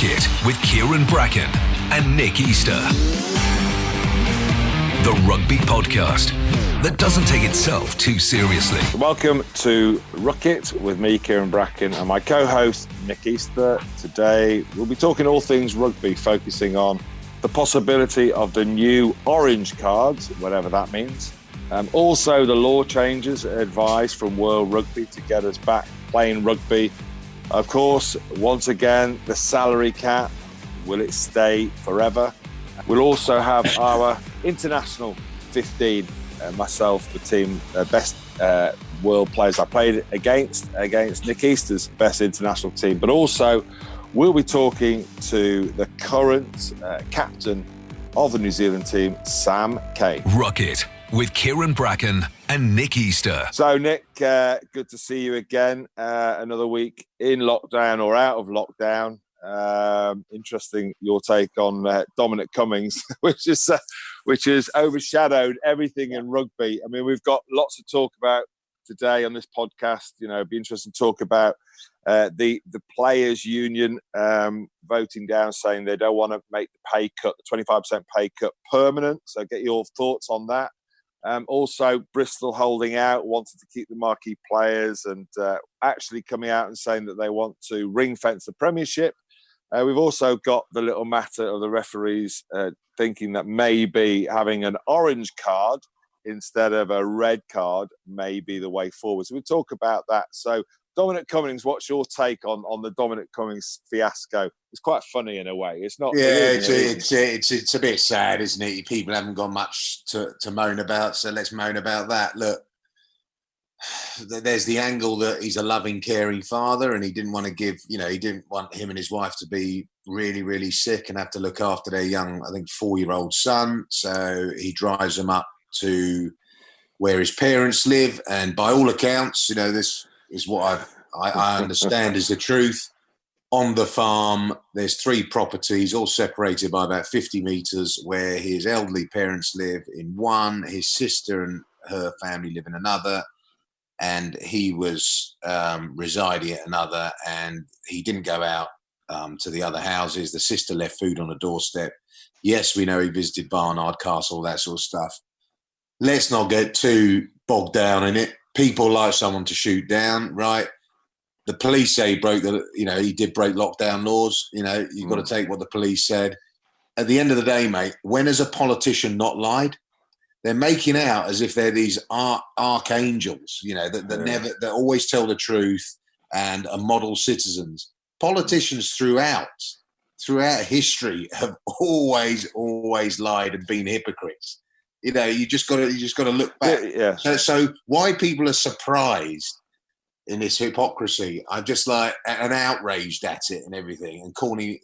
It with Kyran Bracken and Nick Easter. The rugby podcast that doesn't take itself too seriously. Welcome to Ruck It with me, Kyran Bracken, and my co-host, Nick Easter. Today, we'll be talking all things rugby, focusing on the possibility of the new orange cards, whatever that means. Also, the law changes, advice from World Rugby to get us back playing rugby. Of course, once again, the salary cap, will it stay forever? We'll also have our international 15, myself, the team, best world players I played against Nick Easter's best international team. But also, we'll be talking to the current captain of the New Zealand team, Sam Cane. Ruck It with Kyran Bracken and Nick Easter. So, Nick, good to see you again. Another week in lockdown or out of lockdown. Interesting your take on Dominic Cummings, which has overshadowed everything in rugby. I mean, we've got lots to talk about today on this podcast. You know, it'd be interesting to talk about the players' union voting down, saying they don't want to make the pay cut, the 25% pay cut, permanent. So, get your thoughts on that. Also, Bristol holding out, wanting to keep the marquee players, and actually coming out and saying that they want to ring fence the Premiership. We've also got the little matter of the referees thinking that maybe having an orange card instead of a red card may be the way forward. So we'll talk about that. So, Dominic Cummings, what's your take on the Dominic Cummings fiasco? It's quite funny in a way. It's not. Yeah, it's a bit sad, isn't it? People haven't got much to moan about, so let's moan about that. Look, there's the angle that he's a loving, caring father, and he didn't want to he didn't want him and his wife to be really, really sick and have to look after their young, I think, 4-year-old son. So he drives them up to where his parents live, and by all accounts, this is what I understand is the truth. On the farm, there's 3 properties, all separated by about 50 metres, where his elderly parents live in one, his sister and her family live in another, and he was residing at another, and he didn't go out to the other houses. The sister left food on the doorstep. Yes, we know he visited Barnard Castle, that sort of stuff. Let's not get too bogged down in it. People like someone to shoot down, right? The police say he did break lockdown laws. You've got to take what the police said. At the end of the day, mate, when has a politician not lied? They're making out as if they're these archangels, that always tell the truth and are model citizens. Politicians throughout history have always lied and been hypocrites. You just got to look back. Yeah. So why people are surprised in this hypocrisy, I'm just like and outraged at it and everything, and calling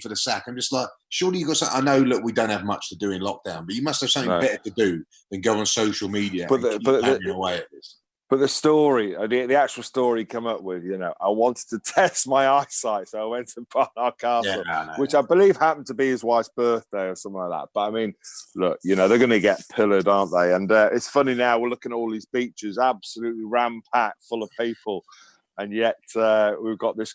for the sack. I'm just like, surely you got something. I know, look, we don't have much to do in lockdown, but you must have something better to do than go on social media hammering away at this. But the story, the actual story come up with, I wanted to test my eyesight, so I went to Barnard Castle, which I believe happened to be his wife's birthday or something like that. But I mean, look, they're going to get pillared, aren't they? And it's funny now, we're looking at all these beaches, absolutely ram-packed, full of people. And yet we've got this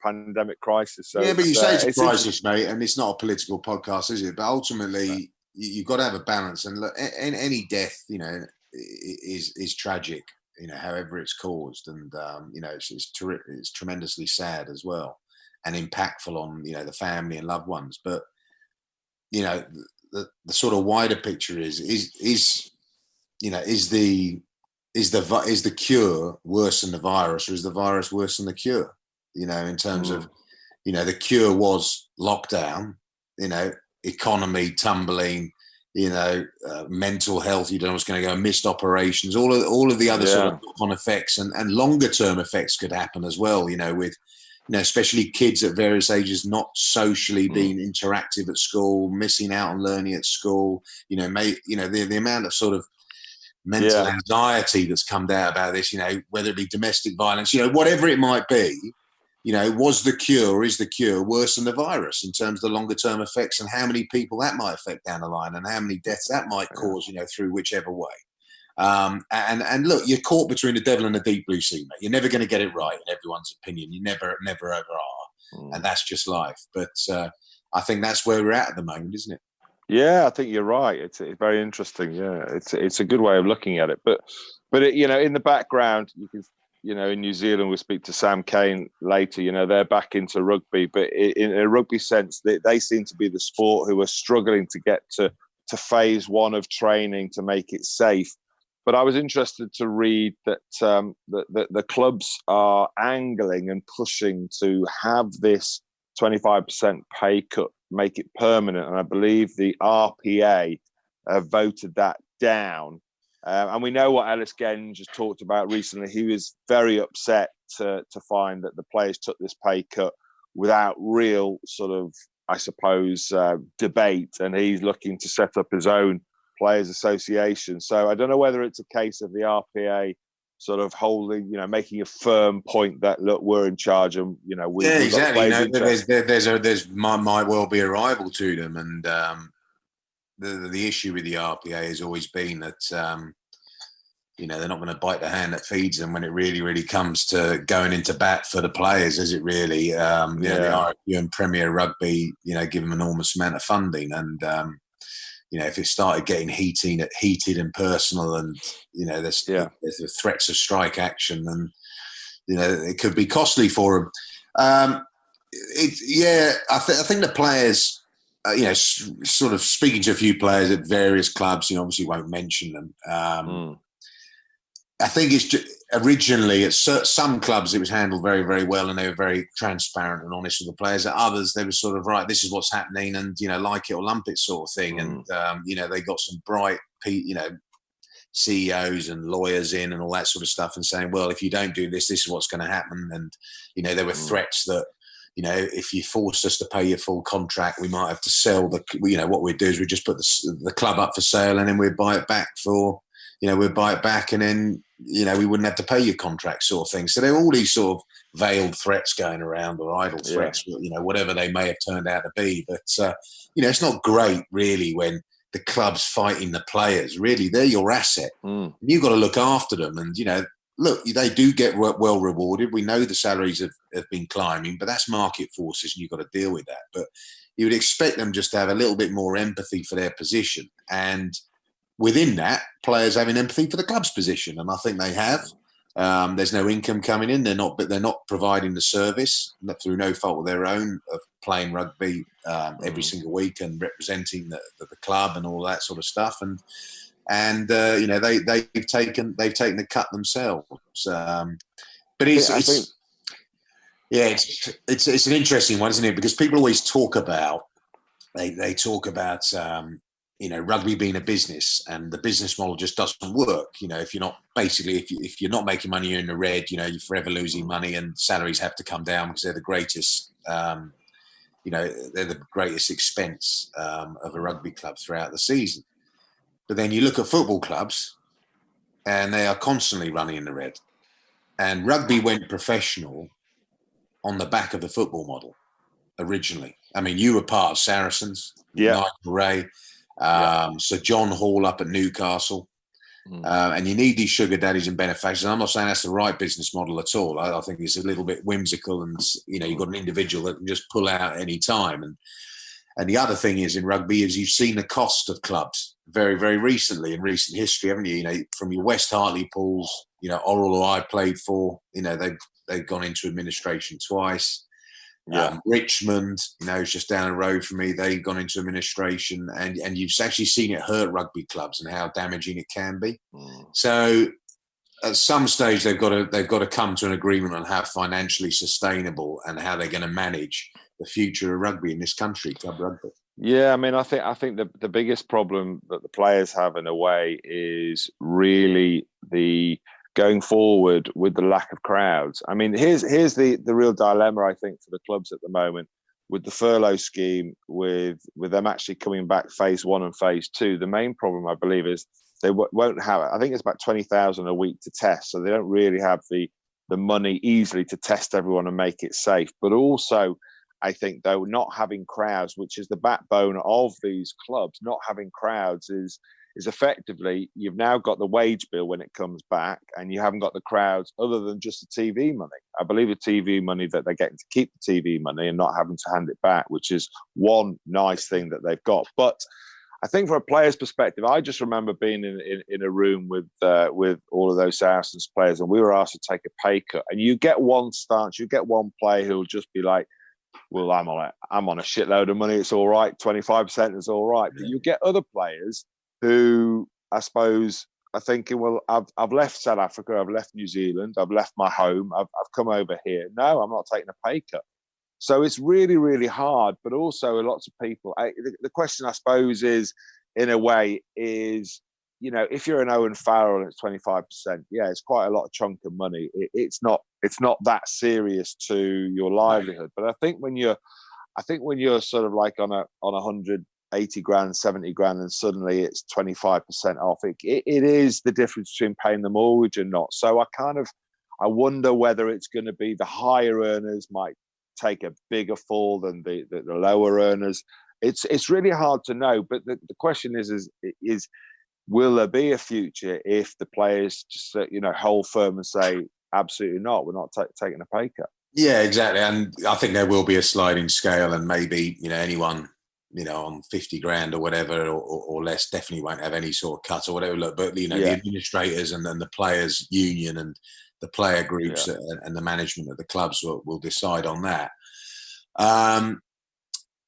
pandemic crisis. So yeah, but you say it's a crisis, mate, and it's not a political podcast, is it? But ultimately, you've got to have a balance. And look, any death, is tragic, however it's caused, and it's tremendously sad as well, and impactful on the family and loved ones. But the sort of wider picture is the cure worse than the virus, or is the virus worse than the cure? In terms of the cure was lockdown, economy tumbling. Mental health, you don't know what's going to go, missed operations, all of the other sort of knock-on effects and longer term effects could happen as well, with especially kids at various ages not socially being interactive at school, missing out on learning at school, the amount of sort of mental anxiety that's come out about this, whether it be domestic violence, whatever it might be. Was the cure, or is the cure worse than the virus in terms of the longer term effects and how many people that might affect down the line and how many deaths that might cause, through whichever way. And look, you're caught between the devil and the deep blue sea, mate. You're never going to get it right in everyone's opinion. You never ever are. and that's just life. But I think that's where we're at the moment, isn't it? Yeah, I think you're right. It's very interesting. Yeah, it's a good way of looking at it. But it, in the background, you can, in New Zealand, we'll speak to Sam Kane later. They're back into rugby, but in a rugby sense, they seem to be the sport who are struggling to get to phase one of training to make it safe. But I was interested to read that the clubs are angling and pushing to have this 25% pay cut, make it permanent. And I believe the RPA voted that down. And we know what Ellis Genge just talked about recently. He was very upset to find that the players took this pay cut without real sort of, I suppose, debate. And he's looking to set up his own players association. So I don't know whether it's a case of the RPA sort of holding, making a firm point that, look, we're in charge, and exactly. There's might well be a rival to them, and the issue with the RPA has always been that they're not going to bite the hand that feeds them when it really, really comes to going into bat for the players, is it really? The RFU and Premier Rugby, give them an enormous amount of funding, and if it started getting heated and personal, and there's the threats of strike action, and it could be costly for them. I think the players, sort of speaking to a few players at various clubs, obviously won't mention them. I think it's just, originally at some clubs it was handled very, very well, and they were very transparent and honest with the players. At others, they were sort of, right, this is what's happening, and like it or lump it sort of thing. And they got some bright, CEOs and lawyers in and all that sort of stuff, and saying, well, if you don't do this, this is what's going to happen. And there were threats that, if you force us to pay your full contract, we might have to sell what we'd do is we just put the club up for sale, and then we'd buy it back we'd buy it back, and then, we wouldn't have to pay your contract, sort of thing. So there are all these sort of veiled threats going around, or idle threats, whatever they may have turned out to be. But, it's not great, really, when the club's fighting the players. Really, they're your asset. You've got to look after them. And, look, they do get well rewarded. We know the salaries have been climbing, but that's market forces, and you've got to deal with that. But you would expect them just to have a little bit more empathy for their position. And within that, players having empathy for the club's position, and I think they have. There's no income coming in. They're not providing the service through no fault of their own of playing rugby every single week and representing the club and all that sort of stuff. And they've taken the cut themselves. But it's an interesting one, isn't it? Because people always talk about rugby being a business, and the business model just doesn't work. If you're not making money, you're in the red. You're forever losing money, and salaries have to come down because they're the greatest. They're the greatest expense of a rugby club throughout the season. But then you look at football clubs, and they are constantly running in the red. And rugby went professional on the back of the football model originally. I mean, you were part of Saracens, Nigel Ray. Sir John Hall up at Newcastle, and you need these sugar daddies and benefactors. And I'm not saying that's the right business model at all. I think it's a little bit whimsical, and you've got an individual that can just pull out at any time. And the other thing is in rugby is you've seen the cost of clubs very, very recently in recent history, haven't you? From your West Hartlepool, Oral, who I played for, they've gone into administration twice. Richmond, it's just down the road from me. They've gone into administration, and you've actually seen it hurt rugby clubs and how damaging it can be. So, at some stage, they've got to come to an agreement on how financially sustainable and how they're going to manage the future of rugby in this country, club rugby. Yeah, I mean, I think the biggest problem that the players have in a way is really the going forward with the lack of crowds. I mean, here's the real dilemma, I think, for the clubs at the moment with the furlough scheme, with them actually coming back phase one and phase two. The main problem, I believe, is they won't have, I think it's about 20,000 a week to test. So they don't really have the money easily to test everyone and make it safe. But also, I think, though, not having crowds, which is the backbone of these clubs, not having crowds is is effectively you've now got the wage bill when it comes back, and you haven't got the crowds other than just the TV money. I believe the TV money that they're getting to keep the TV money and not having to hand it back, which is one nice thing that they've got. But I think from a player's perspective, I just remember being in a room with all of those Saracens players, and we were asked to take a pay cut. And you get one stance, you get one player who'll just be like, well, I'm on a shitload of money, it's all right, 25% is all right. But you get other players who, I suppose, are thinking, well, I've left South Africa, I've left New Zealand, I've left my home, I've come over here. No, I'm not taking a pay cut. So it's really, really hard. But also, lots of people. The question, I suppose, is in a way is, if you're an Owen Farrell and it's 25%, yeah, it's quite a lot of chunk of money. It's not that serious to your livelihood. But I think when you're sort of like on 180 grand, 70 grand, and suddenly it's 25% off, it is the difference between paying the mortgage and not. So I wonder whether it's going to be the higher earners might take a bigger fall than the lower earners. It's really hard to know. But the question is will there be a future if the players just hold firm and say absolutely not, we're not taking a pay cut? Yeah, exactly. And I think there will be a sliding scale, and maybe anyone on 50 grand or whatever or less definitely won't have any sort of cut or whatever. But the administrators and the players union and the player groups and the management of the clubs will decide on that.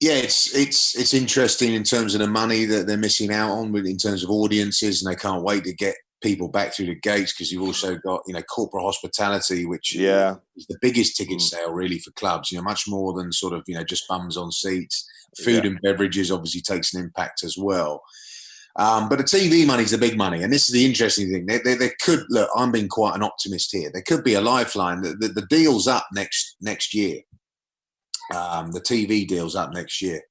It's interesting in terms of the money that they're missing out on in terms of audiences, and they can't wait to get people back through the gates, because you've also got corporate hospitality, which is the biggest ticket sale really for clubs. Much more than sort of just bums on seats. Food and beverages obviously takes an impact as well. But the TV money is the big money, and this is the interesting thing. There could, look, I'm being quite an optimist here. There could be a lifeline. The deal's up next year. The TV deal's up next year,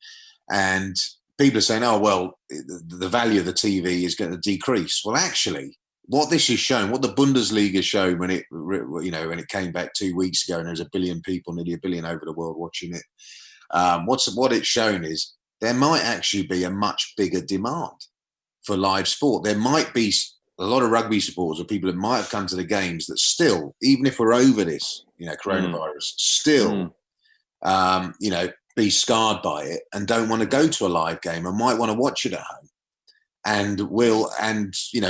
and people are saying, "Oh, well, the value of the TV is going to decrease." Well, actually, what this has shown, what the Bundesliga showed when it came back 2 weeks ago, and there's 1 billion people, nearly 1 billion over the world watching it. What it's shown is there might actually be a much bigger demand for live sport. There might be a lot of rugby supporters or people that might have come to the games that still, even if we're over this, coronavirus, still, be scarred by it and don't want to go to a live game and might want to watch it at home. And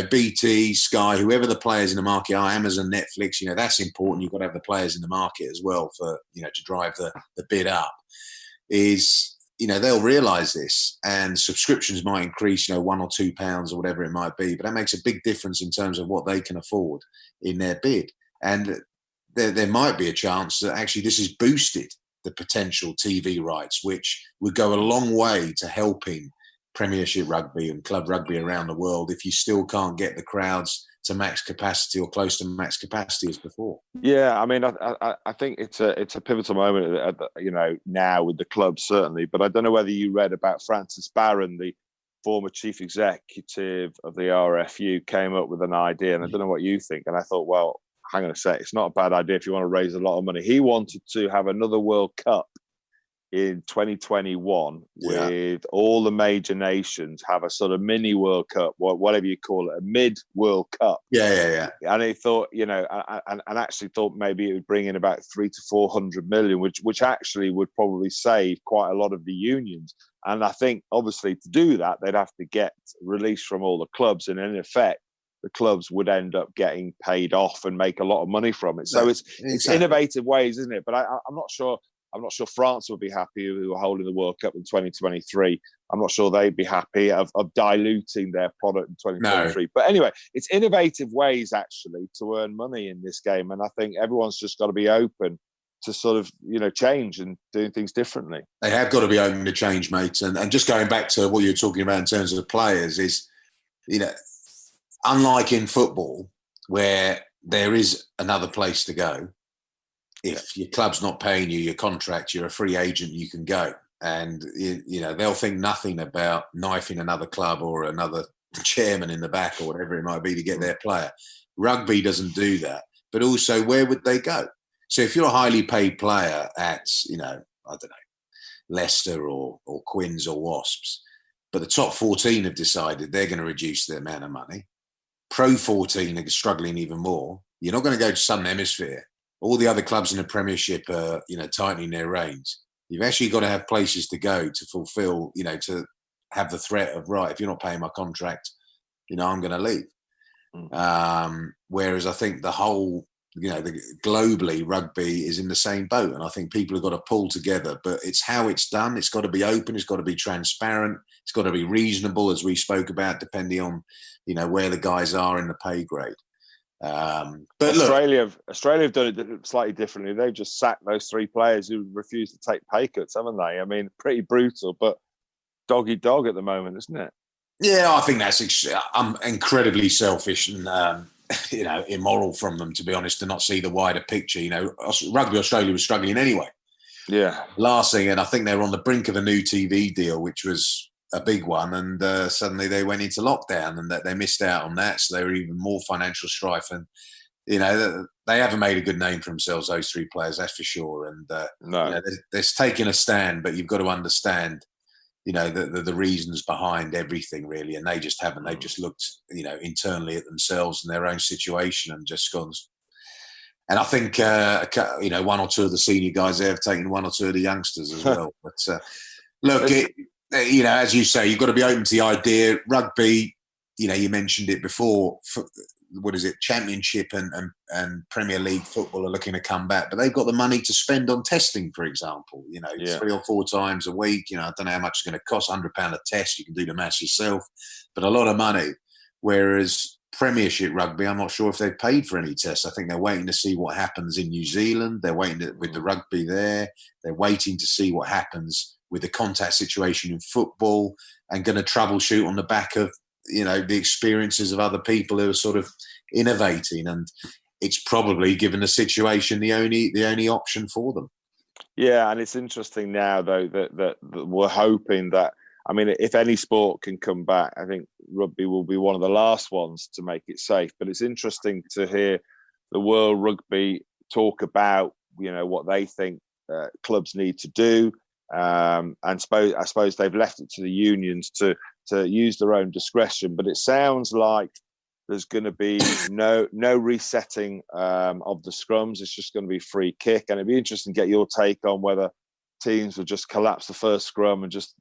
BT, Sky, whoever the players in the market are, Amazon, Netflix, that's important. You've got to have the players in the market as well for, to drive the bid up. They'll realise this, and subscriptions might increase, £1 or £2 or whatever it might be, but that makes a big difference in terms of what they can afford in their bid. And there might be a chance that actually this has boosted the potential TV rights, which would go a long way to helping Premiership rugby and club rugby around the world if you still can't get the crowds to max capacity or close to max capacity as before. Yeah, I mean, I think it's a pivotal moment, now with the club certainly. But I don't know whether you read about Francis Barron, the former chief executive of the RFU, came up with an idea, and I don't know what you think. And I thought, well, hang on a sec, it's not a bad idea if you want to raise a lot of money. He wanted to have another World Cup in 2021 with all the major nations have a sort of mini World Cup, whatever you call it, a mid-World Cup. Yeah. And he thought, and actually thought maybe it would bring in about 300 to 400 million, which actually would probably save quite a lot of the unions. And I think, obviously, to do that, they'd have to get release from all the clubs. And in effect, the clubs would end up getting paid off and make a lot of money from it. So it's innovative ways, isn't it? But I'm not sure. I'm not sure France would be happy who are holding the World Cup in 2023. I'm not sure they'd be happy of diluting their product in 2023. No. But anyway, it's innovative ways actually to earn money in this game. And I think everyone's just got to be open to sort of, change and doing things differently. They have got to be open to change, mate. And just going back to what you're talking about in terms of the players is, unlike in football where there is another place to go, if your club's not paying you your contract, you're a free agent, you can go. And, they'll think nothing about knifing another club or another chairman in the back or whatever it might be to get their player. Rugby doesn't do that. But also, where would they go? So if you're a highly paid player at, I don't know, Leicester or Quins or Wasps, but the top 14 have decided they're going to reduce the amount of money. Pro 14 are struggling even more. You're not going to go to Southern Hemisphere. All the other clubs in the Premiership are, tightening their reins. You've actually got to have places to go to fulfil, to have the threat of, right, if you're not paying my contract, I'm going to leave. Whereas I think the whole, globally, rugby is in the same boat. And I think people have got to pull together. But it's how it's done. It's got to be open. It's got to be transparent. It's got to be reasonable, as we spoke about, depending on, where the guys are in the pay grade. But Australia have done it slightly differently. They've just sacked those 3 players who refused to take pay cuts, haven't they? I mean, pretty brutal, but dog eat dog at the moment, isn't it? Yeah, I think that's incredibly selfish and immoral from them, to be honest, to not see the wider picture. Rugby Australia was struggling anyway. Yeah, last thing, and I think they were on the brink of a new TV deal, which was a big one, and suddenly they went into lockdown, and that they missed out on that, so they were even more financial strife. And they haven't made a good name for themselves, those 3 players, that's for sure. And no, they're taking a stand, but you've got to understand, the reasons behind everything, really. And they just haven't. They've just looked, internally at themselves and their own situation and just gone. And I think, 1 or 2 of the senior guys there have taken 1 or 2 of the youngsters as well. But look, as you say, you've got to be open to the idea. Rugby, you mentioned it before. What is it? Championship and Premier League football are looking to come back, but they've got the money to spend on testing, for example. 3 or 4 times a week. I don't know how much it's going to cost. £100 a test. You can do the maths yourself, but a lot of money. Whereas Premiership rugby, I'm not sure if they've paid for any tests. I think they're waiting to see what happens in New Zealand. They're waiting with the rugby there. They're waiting to see what happens with the contact situation in football, and going to troubleshoot on the back of the experiences of other people who are sort of innovating. And it's probably, given the situation, the only option for them. Yeah, and it's interesting now though that we're hoping that, I mean, if any sport can come back, I think rugby will be one of the last ones to make it safe. But it's interesting to hear the World Rugby talk about, what they think clubs need to do. And I suppose they've left it to the unions to use their own discretion. But it sounds like there's going to be no resetting of the scrums. It's just going to be free kick. And it'd be interesting to get your take on whether teams would just collapse the first scrum and just,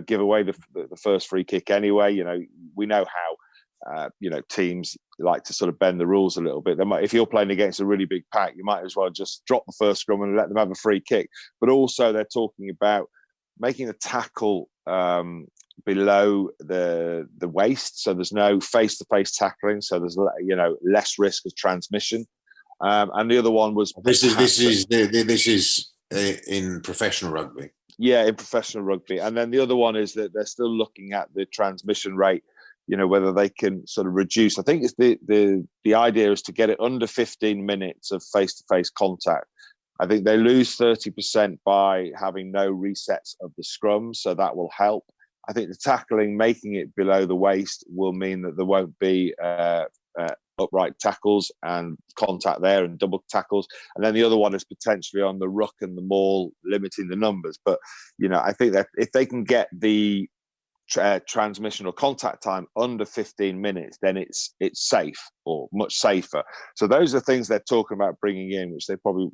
give away the first free kick anyway. We know how, teams like to sort of bend the rules a little bit. If you're playing against a really big pack, you might as well just drop the first scrum and let them have a free kick. But also they're talking about making the tackle below the waist, so there's no face-to-face tackling, so there's less risk of transmission. And the other one was this is in professional rugby. Yeah, in professional rugby. And then the other one is that they're still looking at the transmission rate, whether they can sort of reduce. I think it's the idea is to get it under 15 minutes of face-to-face contact. I think they lose 30% by having no resets of the scrum, so that will help. I think the tackling, making it below the waist, will mean that there won't be upright tackles and contact there and double tackles. And then the other one is potentially on the ruck and the maul, limiting the numbers. But, I think that if they can get the transmission or contact time under 15 minutes, then it's safe, or much safer. So those are things they're talking about bringing in, which they probably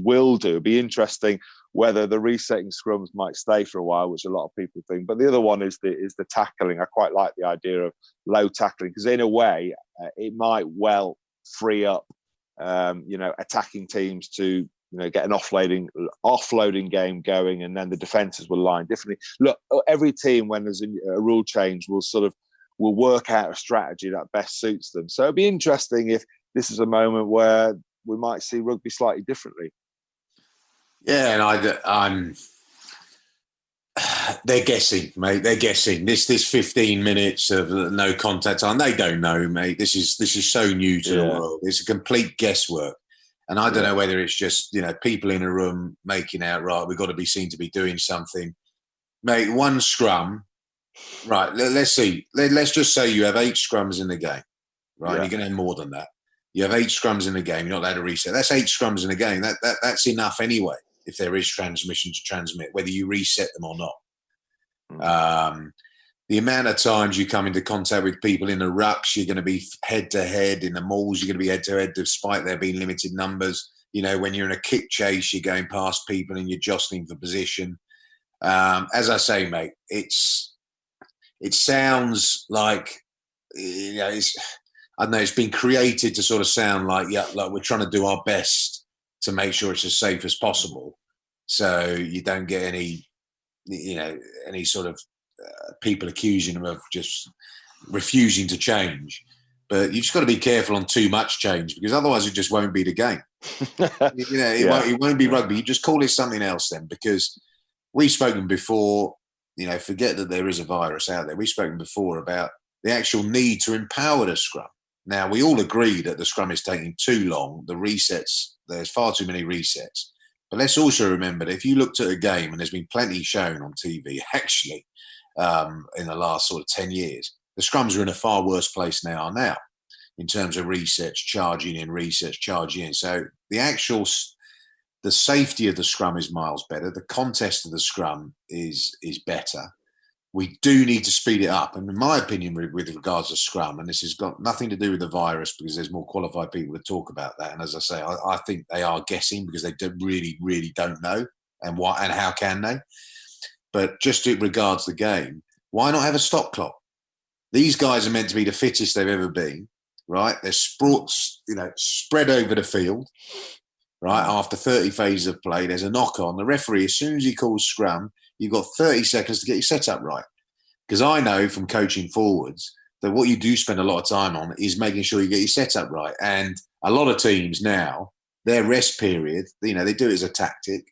will do. It'd be interesting whether the resetting scrums might stay for a while, which a lot of people think. But the other one is the tackling. I quite like the idea of low tackling, because in a way it might well free up attacking teams to get an offloading game going, and then the defenses will line differently. Look, every team, when there's a rule change, will work out a strategy that best suits them. So it'd be interesting if this is a moment where we might see rugby slightly differently. Yeah, and they're guessing, mate. They're guessing. This 15 minutes of no contact time, they don't know, mate. This is so new to the world. It's a complete guesswork. And I don't know whether it's just, people in a room making out, right, we've got to be seen to be doing something. Mate, one scrum, right, let's see. Let's just say you have 8 scrums in the game, right? Yeah. You're going to have more than that. You have 8 scrums in the game. You're not allowed to reset. That's 8 scrums in the game. That's enough anyway, if there is transmission to transmit, whether you reset them or not. the amount of times you come into contact with people in the rucks, you're going to be head-to-head. In the mauls, you're going to be head-to-head despite there being limited numbers. You know, when you're in a kick chase, you're going past people and you're jostling for position. As I say, mate, it sounds like, you know, I don't know, it's been created to sort of sound like, yeah, like we're trying to do our best to make sure it's as safe as possible. So you don't get any, you know, any sort of people accusing them of just refusing to change. But you've just got to be careful on too much change, because otherwise it just won't be the game. You know, it won't be rugby. You just call it something else then, because we've spoken before, you know, forget that there is a virus out there. We've spoken before about the actual need to empower the scrum. Now, we all agree that the scrum is taking too long. The resets, there's far too many resets. But let's also remember that if you looked at a game, and there's been plenty shown on TV, actually, in the last sort of 10 years, the scrums are in a far worse place now in terms of resets, charging in, resets, charging in. So the safety of the scrum is miles better. The contest of the scrum is better. We do need to speed it up. And in my opinion, with regards to scrum, and this has got nothing to do with the virus, because there's more qualified people to talk about that. And as I say, I think they are guessing, because they really, really don't know. And what and how can they? But just in regards to the game, why not have a stop clock? These guys are meant to be the fittest they've ever been, right? They're spread over the field, right? After 30 phases of play, there's a knock on. The referee, as soon as he calls scrum, you've got 30 seconds to get your setup right. Because I know from coaching forwards that what you do spend a lot of time on is making sure you get your setup right. And a lot of teams now, their rest period, you know, they do it as a tactic.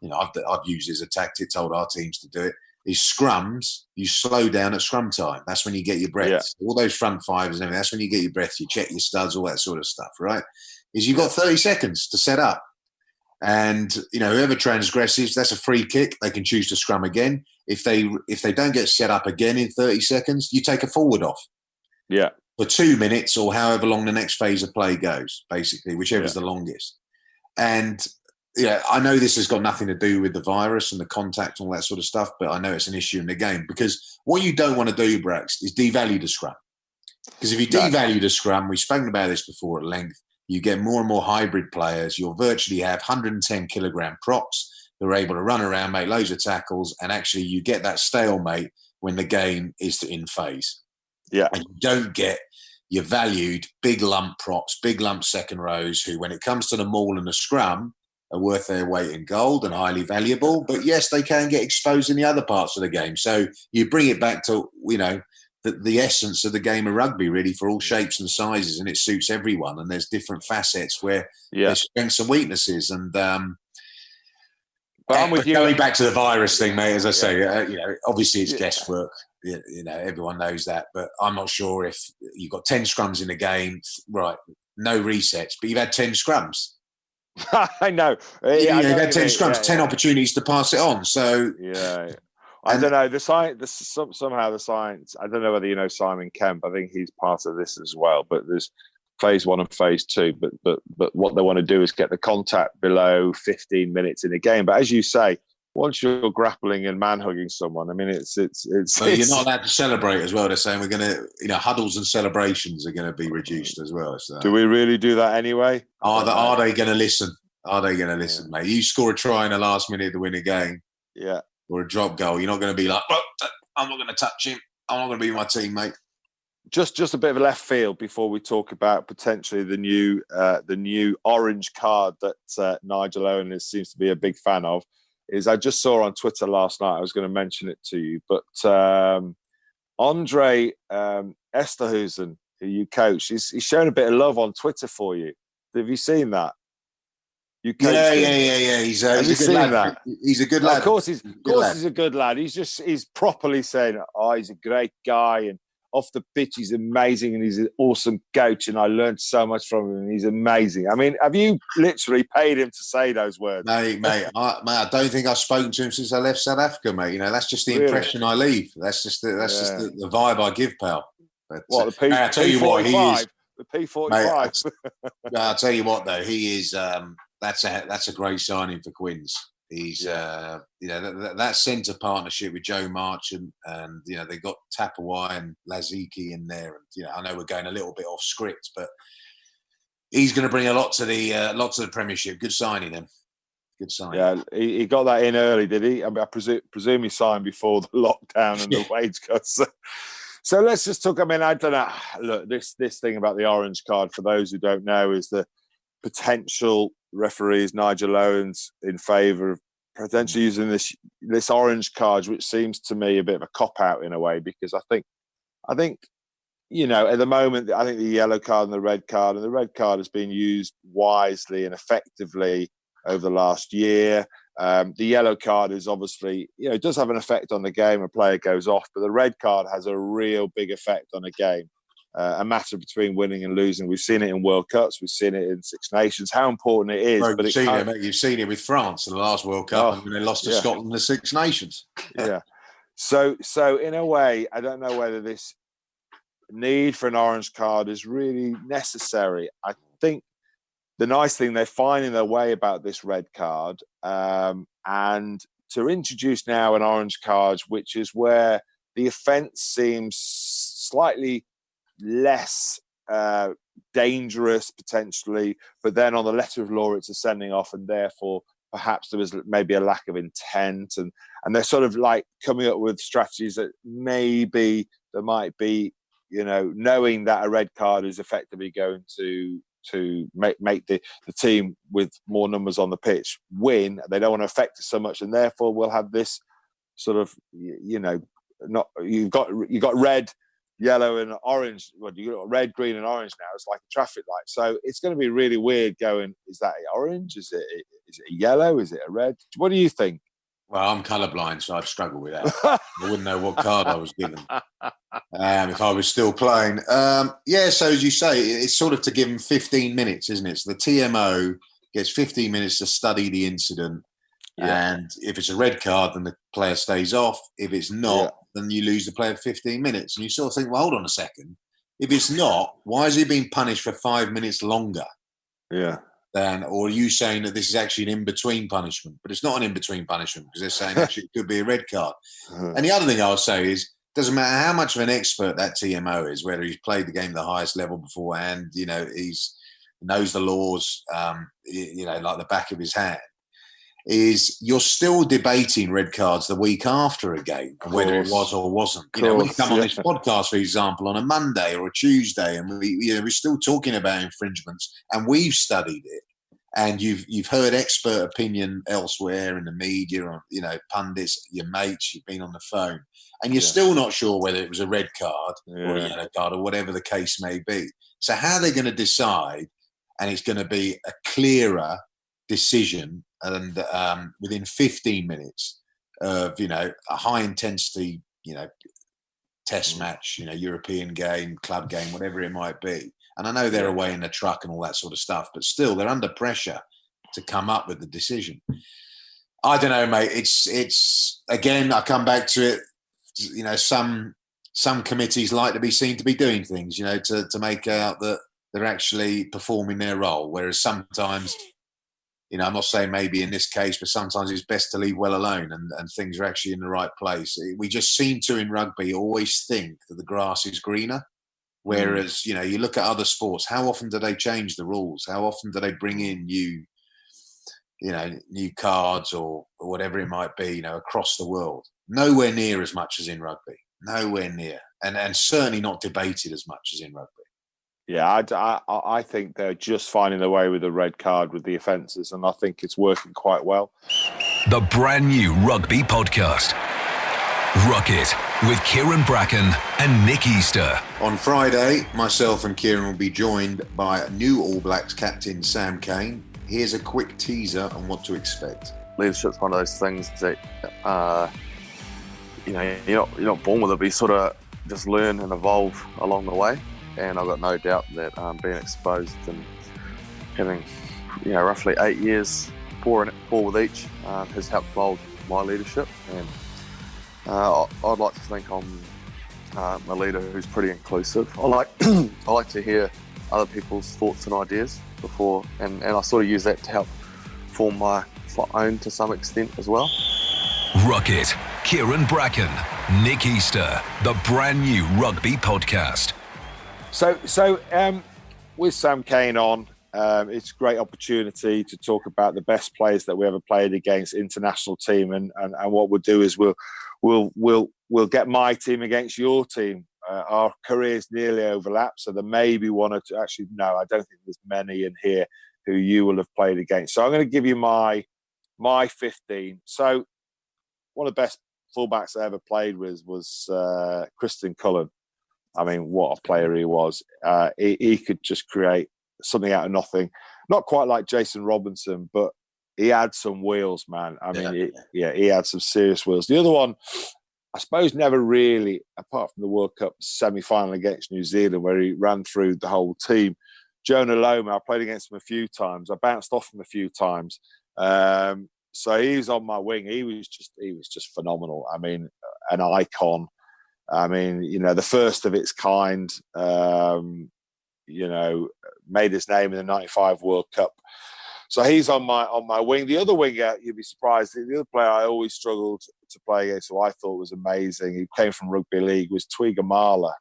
You know, I've used it as a tactic, told our teams to do it, is scrums. You slow down at scrum time. That's when you get your breath. Yeah. All those front fivers and everything, that's when you get your breath. You check your studs, all that sort of stuff, right? Is you've got 30 seconds to set up. And, you know, whoever transgresses, that's a free kick. They can choose to scrum again. If they don't get set up again in 30 seconds, you take a forward off. Yeah. For 2 minutes or however long the next phase of play goes, basically, whichever's the longest. And, yeah, I know this has got nothing to do with the virus and the contact and all that sort of stuff, but I know it's an issue in the game, because what you don't want to do, Brax, is devalue the scrum. Because if you devalue the scrum, we've spoken about this before at length, you get more and more hybrid players. You'll virtually have 110 kilogram props who are able to run around, make loads of tackles, and actually you get that stalemate when the game is in phase. Yeah. And you don't get your valued big lump props, big lump second rows, who, when it comes to the maul and the scrum, are worth their weight in gold and highly valuable. But yes, they can get exposed in the other parts of the game. So you bring it back to, you know, the essence of the game of rugby, really, for all shapes and sizes, and it suits everyone. And there's different facets where there's strengths and weaknesses. And but I'm with you. Going back to the virus thing, mate, as I say, you know, obviously it's guesswork. You know, everyone knows that. But I'm not sure if you've got 10 scrums in a game, right? No resets, but you've had 10 scrums. I know. You've had 10 scrums, 10 opportunities to pass it on. So I don't know. Somehow the science. I don't know whether you know Simon Kemp. I think he's part of this as well. But there's phase 1 and phase 2. But what they want to do is get the contact below 15 minutes in a game. But as you say, once you're grappling and man hugging someone, I mean, it's. So you're not allowed to celebrate as well. They're saying we're going to, you know, huddles and celebrations are going to be reduced as well. So. Do we really do that anyway? Are they going to listen? Are they going to listen, mate? You score a try in the last minute to win a game. Yeah. Or a drop goal. You're not going to be like, oh, I'm not going to touch him. I'm not going to be my teammate. Just a bit of a left field before we talk about potentially the new orange card that Nigel Owen seems to be a big fan of. Is I just saw on Twitter last night. I was going to mention it to you, but Andre Esterhuizen, who you coach, he's shown a bit of love on Twitter for you. Have you seen that? You yeah. He's a good lad. He's a good lad. Of course, he's a good lad. He's properly saying, "Oh, he's a great guy," and off the pitch, he's amazing, and he's an awesome coach, and I learned so much from him, and he's amazing. I mean, have you literally paid him to say those words? Mate, I don't think I've spoken to him since I left South Africa, mate. You know, that's just the impression I leave. That's just the vibe I give, pal. But, what, the P45? I'll tell you what, he is. The P45. Mate, I'll tell you what, though, he is. That's a great signing for Quins. He's, that centre partnership with Joe Marchant, and they got Tapawai and Laziki in there. And I know we're going a little bit off script, but he's going to bring a lot to the Premiership. Good signing, then. Good signing. Yeah, he got that in early, did he? I mean, I presume he signed before the lockdown and the wage cuts. So let's just talk. I mean, I don't know. Look, this thing about the orange card, for those who don't know, is the potential referees Nigel Owens in favour of potentially using this orange card, which seems to me a bit of a cop out in a way, because I think at the moment, I think the yellow card and the red card has been used wisely and effectively over the last year. The yellow card is obviously, it does have an effect on the game. A player goes off, but the red card has a real big effect on a game. A matter between winning and losing. We've seen it in World Cups. We've seen it in Six Nations. How important it is. Well, but you've seen it with France in the last World Cup, and when they lost to Scotland in the Six Nations. Yeah. So in a way, I don't know whether this need for an orange card is really necessary. I think the nice thing, they're finding their way about this red card, and to introduce now an orange card, which is where the offence seems slightly less dangerous potentially, but then on the letter of law it's a sending off, and therefore perhaps there was maybe a lack of intent, and they're sort of like coming up with strategies that maybe there might be, knowing that a red card is effectively going to make the team with more numbers on the pitch win. They don't want to affect it so much, and therefore we'll have this sort of, you've got red, yellow and orange. Well, you've got red, green and orange now. It's like a traffic light. So it's going to be really weird going, is that orange? Is it a yellow? Is it a red? What do you think? Well, I'm colourblind, so I'd struggle with that. I wouldn't know what card I was given if I was still playing. So as you say, it's sort of to give them 15 minutes, isn't it? So the TMO gets 15 minutes to study the incident. Yeah. And if it's a red card, then the player stays off. If it's not, then you lose the player 15 minutes. And you sort of think, well, hold on a second. If it's not, why is he being punished for 5 minutes longer? Yeah. Or are you saying that this is actually an in-between punishment? But it's not an in-between punishment, because they're saying actually it could be a red card. And the other thing I'll say is, doesn't matter how much of an expert that TMO is, whether he's played the game at the highest level beforehand, he's knows the laws, like the back of his hand, is you're still debating red cards the week after a game, and whether it was or wasn't. We come on this podcast, for example, on a Monday or a Tuesday, and we're still talking about infringements, and we've studied it, and you've heard expert opinion elsewhere in the media, or pundits, your mates, you've been on the phone, and you're still not sure whether it was a red card or a yellow card or whatever the case may be. So how are they going to decide? And it's going to be a clearer decision, and within 15 minutes of a high intensity test match, European game, club game, whatever it might be. And I know they're away in the truck and all that sort of stuff, but still they're under pressure to come up with the decision. I don't know, mate. It's again, I come back to it. Some committees like to be seen to be doing things, to make out that they're actually performing their role, whereas sometimes, I'm not saying maybe in this case, but sometimes it's best to leave well alone, and things are actually in the right place. We just seem to, in rugby, always think that the grass is greener. Whereas, you look at other sports, how often do they change the rules? How often do they bring in new cards or whatever it might be, across the world? Nowhere near as much as in rugby. Nowhere near. And certainly not debated as much as in rugby. Yeah, I think they're just finding their way with the red card with the offences, and I think it's working quite well. The brand new Rugby podcast. Ruck It with Kyran Bracken and Nick Easter. On Friday, myself and Kyran will be joined by new All Blacks captain Sam Cane. Here's a quick teaser on what to expect. Leadership's one of those things that you're not born with it, but you sort of just learn and evolve along the way. And I've got no doubt that being exposed and having roughly 8 years, four with each, has helped mould my leadership. And I'd like to think I'm a leader who's pretty inclusive. I like to hear other people's thoughts and ideas before, and I sort of use that to help form my own to some extent as well. Ruck It, Kyran Bracken, Nick Easter, the brand new rugby podcast. So with Sam Cane on, it's a great opportunity to talk about the best players that we ever played against international team, and what we'll do is we'll get my team against your team. Our careers nearly overlap, so there may be one or two. Actually, no, I don't think there's many in here who you will have played against. So I'm going to give you my 15. So one of the best fullbacks I ever played with was Kristen Cullen. I mean, what a player he was. He could just create something out of nothing. Not quite like Jason Robinson, but he had some wheels, man. I mean, he had some serious wheels. The other one, I suppose, never really, apart from the World Cup semi-final against New Zealand, where he ran through the whole team. Jonah Loma, I played against him a few times. I bounced off him a few times. So he was on my wing. He was just phenomenal. I mean, an icon. I mean, the first of its kind. Made his name in the '95 World Cup. So he's on my wing. The other winger, you'd be surprised. The other player I always struggled to play against, who I thought was amazing, he came from rugby league, was Twigamala.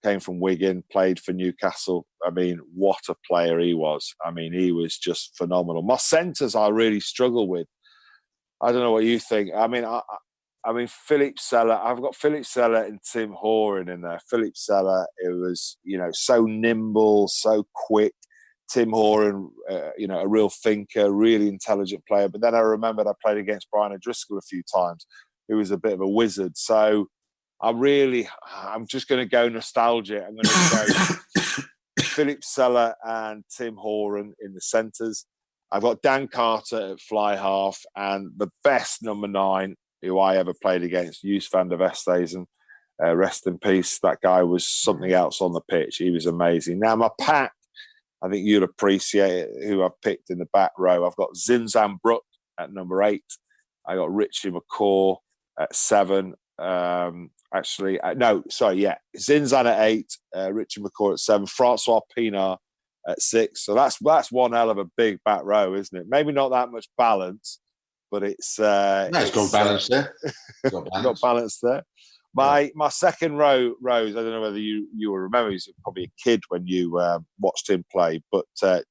Came from Wigan, played for Newcastle. I mean, what a player he was. I mean, he was just phenomenal. My centres I really struggle with. I don't know what you think. I mean, Philip Seller. I've got Philip Seller and Tim Horan in there. Philip Seller, it was, so nimble, so quick. Tim Horan, a real thinker, really intelligent player. But then I remembered I played against Brian O'Driscoll a few times, who was a bit of a wizard. So I'm just going to go nostalgia. I'm going to go Philip Seller and Tim Horan in the centres. I've got Dan Carter at fly half, and the best number 9 who I ever played against, Joos van der Westhuizen. Rest in peace. That guy was something else on the pitch. He was amazing. Now, my pack, I think you'll appreciate it, who I've picked in the back row. I've got Zinzan Brook at number 8. I got Richie McCaw at 7. Zinzan at 8, Richie McCaw at 7, Francois Pinard at 6. So that's one hell of a big back row, isn't it? Maybe not that much balance, but it's got balance there. Got balance there. My second rows, I don't know whether you will remember, he was probably a kid when you watched him play, but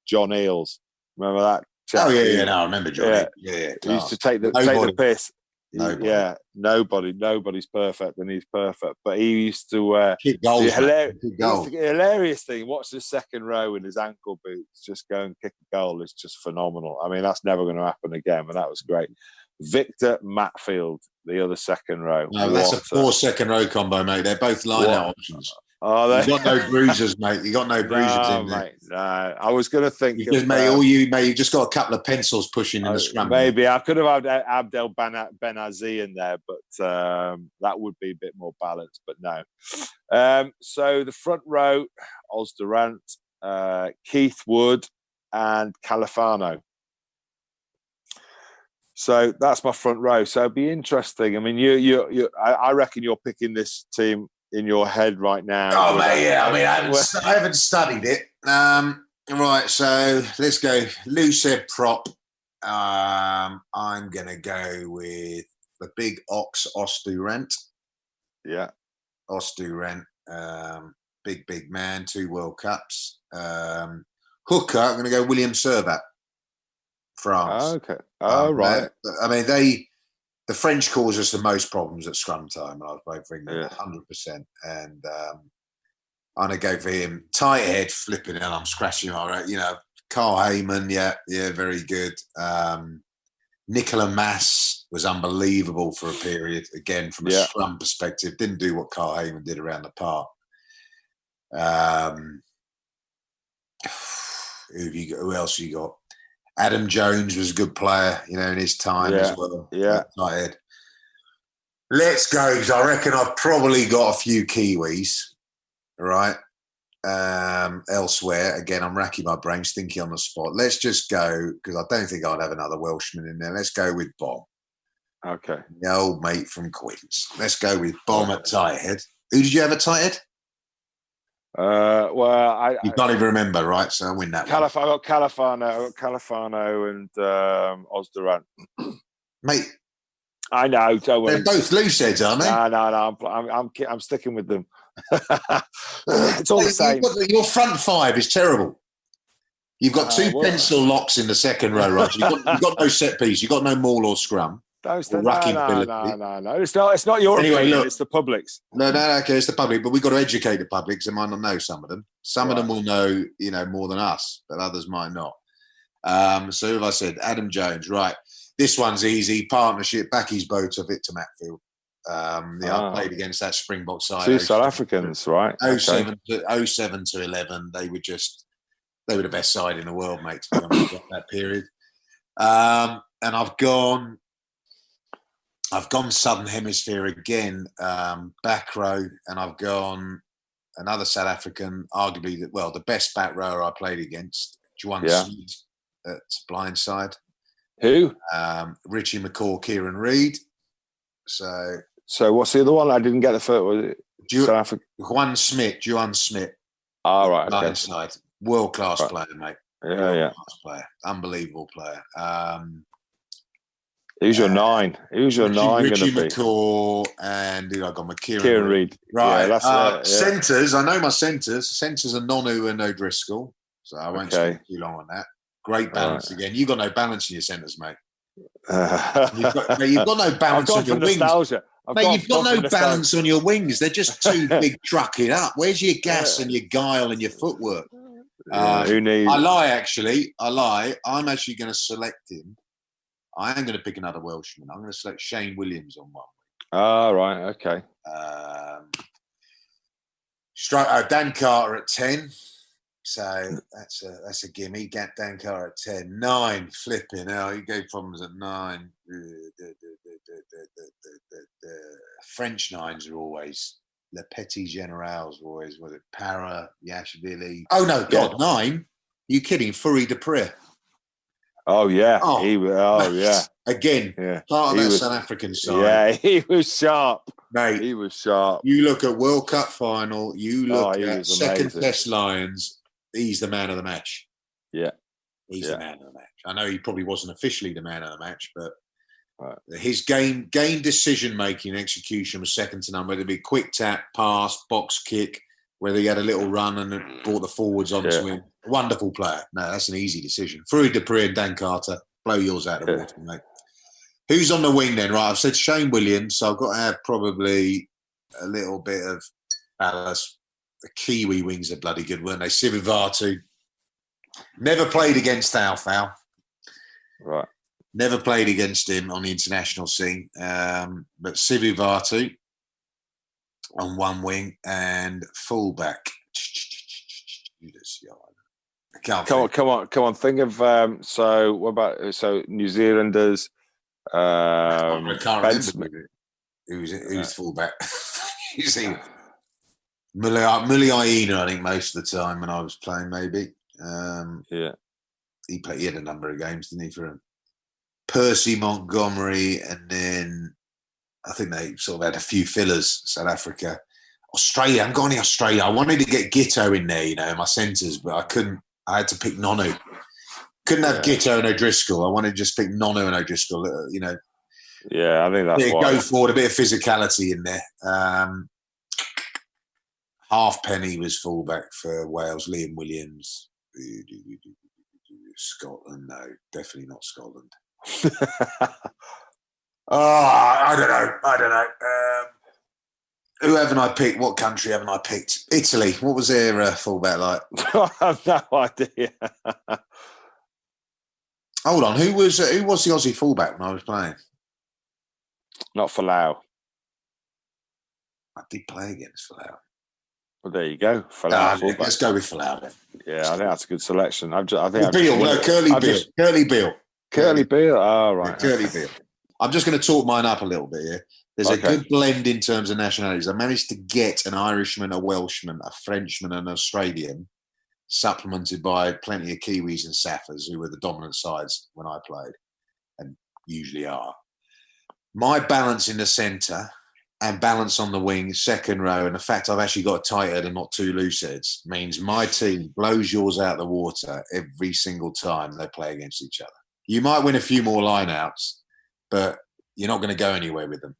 John Eales, remember that? Oh yeah, no, I remember John. Yeah. He used to take the piss. Nobody. Yeah, nobody's perfect, and he's perfect. But he used to kick goals. The hilarious thing. Watch the second row in his ankle boots, just go and kick a goal. It's just phenomenal. I mean, that's never going to happen again, but that was great. Victor Matfield, the other second row. No, that's a poor second row combo, mate. They're both line-out options. Are they? You got no bruisers, mate. You got no bruisers in there. Mate, no. I was going to think. You just got a couple of pencils pushing in the scrum. Maybe I could have had Abdel Benazi in there, but that would be a bit more balanced. But no. So the front row: Oz Durant, Keith Wood, and Califano. So that's my front row. So it'd be interesting. I mean, I reckon you're picking this team in your head right now. Oh, mate, yeah. I mean, I haven't studied it. Right, so let's go. Lou said prop. I'm going to go with the big Os Durant. Yeah. Os Durant. Big man, 2 World Cups. Hooker, I'm going to go William Servat. France. Oh, okay. Oh, right. I mean, the French cause us the most problems at scrum time, and I was both thinking 100%. And I'm going to go for him. Tight head, flipping it, and I'm scratching my right. Carl Heyman, yeah, very good. Nicola Mass was unbelievable for a period, again, from a scrum perspective. Didn't do what Carl Heyman did around the park. Who else have you got? Adam Jones was a good player, in his time as well. Yeah. Tight. Let's go, because I reckon I've probably got a few Kiwis, right? Elsewhere. Again, I'm racking my brains, thinking on the spot. Let's just go, because I don't think I'd have another Welshman in there. Let's go with Bomb. Okay. The old mate from Queens. Let's go with Bomb at tight head. Who did you have at tight head? Well, You can't even remember, right? So I win that one. I got Califano and Osduran. Mate, I know. Don't worry. they're both loose heads, aren't they? No. I'm sticking with them. It's all the same. Your front five is terrible. You've got two pencil locks in the second row, right? You've got no set piece. You've got no maul or scrum. No. It's not your opinion. It's the public's. No. Okay, it's the public, but we've got to educate the public. They might not know some of them. Some of them will know, more than us, but others might not. So, as I said, Adam Jones, right? This one's easy. Partnership. Backy's boat of it to Matfield. I played against that Springbok side. Two South Africans, right? 07 to 11. They were the best side in the world, mate, to be honest, at that period. And I've gone Southern Hemisphere again, back row, and I've gone another South African, arguably the best back rower I played against, Juan Smith at blindside. Who? Richie McCaw, Kieran Reid. So what's the other one? I didn't get the first. Was it South Africa? Juan Smith. All right. Blindside. World-class player, mate. World-class player. Unbelievable player. Who's your nine? Who's your nine going to be? Richie McCaw and I got my Kieran Reid. Right. Centres. I know my centres. Centres are Nonu and O'Driscoll. So I won't spend too long on that. Great balance again. You've got no balance in your centres, mate. You've got no balance on your wings. Nostalgia. Mate, you've got no balance on your wings. They're just too big trucking up. Where's your gas and your guile and your footwork? Who needs? I lie. I'm actually going to select him. I am going to pick another Welshman. I'm going to select Shane Williams on one. Oh, right. Okay. Dan Carter at 10. So that's a gimme. Dan Carter at 10. 9. Flipping hell. He gave problems at 9. French 9s are always... Le Petit Generals were always, was it Para, Yashvili? Oh, no, God, 9? You kidding? Fourie Depré. Oh, yeah. Yeah. Again, part of that South African side. Yeah, he was sharp. Mate, he was sharp. You look at World Cup final, you look at second Test Lions, he's the man of the match. Yeah. He's the man of the match. I know he probably wasn't officially the man of the match, but his game decision-making execution was second to none, whether it be quick tap, pass, box kick, whether he had a little run and brought the forwards onto him. Wonderful player. No, that's an easy decision. Fourie Depré and Dan Carter, blow yours out of the water, mate. Who's on the wing then? Right, I've said Shane Williams, so I've got to have probably a little bit of ballast. The Kiwi wings are bloody good, weren't they? Sivivatu. Never played against Thaufau. Right. Never played against him on the international scene. But Sivivatu on one wing and fullback. Come on. Think of so New Zealanders. I can't remember who's fullback. You see, Muliaina, I think most of the time when I was playing, maybe. He had a number of games, didn't he, for him? Percy Montgomery, and then I think they sort of had a few fillers. South Africa, Australia. I'm going to Australia. I wanted to get Gitto in there, in my centres, but I couldn't. I had to pick Nonu. Couldn't have Gitto and O'Driscoll. I wanted to just pick Nonu and O'Driscoll. Yeah, I think that's why. Go forward, a bit of physicality in there. Halfpenny was fullback for Wales. Liam Williams. Scotland, no, definitely not Scotland. I don't know. Who haven't I picked? What country haven't I picked? Italy. What was their fullback like? I have no idea. Hold on. Who was the Aussie fullback when I was playing? Not Folau. I did play against Folau. Well, there you go. Folau. Let's go with Folau then. Yeah, I think that's a good selection. Curly Beale. Curly Beale. Oh, right. Curly Beale. I'm just going to talk mine up a little bit here. There's a good blend in terms of nationalities. I managed to get an Irishman, a Welshman, a Frenchman, and an Australian, supplemented by plenty of Kiwis and Saffers, who were the dominant sides when I played, and usually are. My balance in the centre and balance on the wing, second row, and the fact I've actually got a tight head and not two loose heads means my team blows yours out of the water every single time they play against each other. You might win a few more line-outs, but you're not going to go anywhere with them.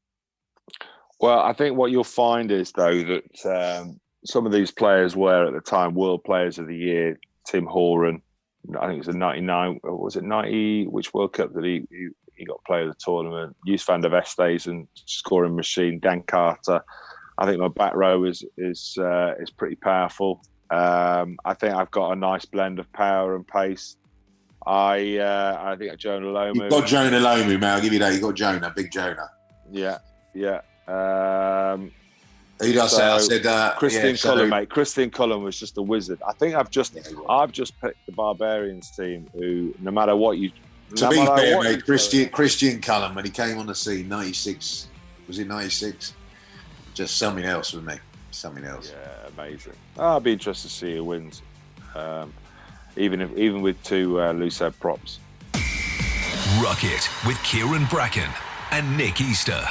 Well, I think what you'll find is, though, that some of these players were at the time World Players of the Year. Tim Horan, I think it was in 99, or was it 90? Which World Cup did he got Player of the Tournament? Jus van der Vestes and scoring machine. Dan Carter. I think my back row is pretty powerful. I think I've got a nice blend of power and pace. I think Jonah Lomu. You've got Jonah Lomu, man. I'll give you that. You've got Jonah, big Jonah. Yeah. Who did I say? I said Christian Cullen, mate. Christian Cullen was just a wizard. I think I've just picked the Barbarians team, who no matter what you. To be fair, mate, Christian Cullen, when he came on the scene, 96, was it 96? Just something else with me. Something else. Yeah, amazing. I'd be interested to see who wins, even with two loose head props. Ruck It with Kyran Bracken and Nick Easter.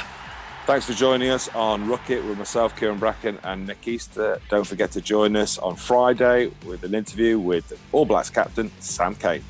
Thanks for joining us on Ruck It with myself, Kyran Bracken and Nick Easter. Don't forget to join us on Friday with an interview with All Blacks captain Sam Cane.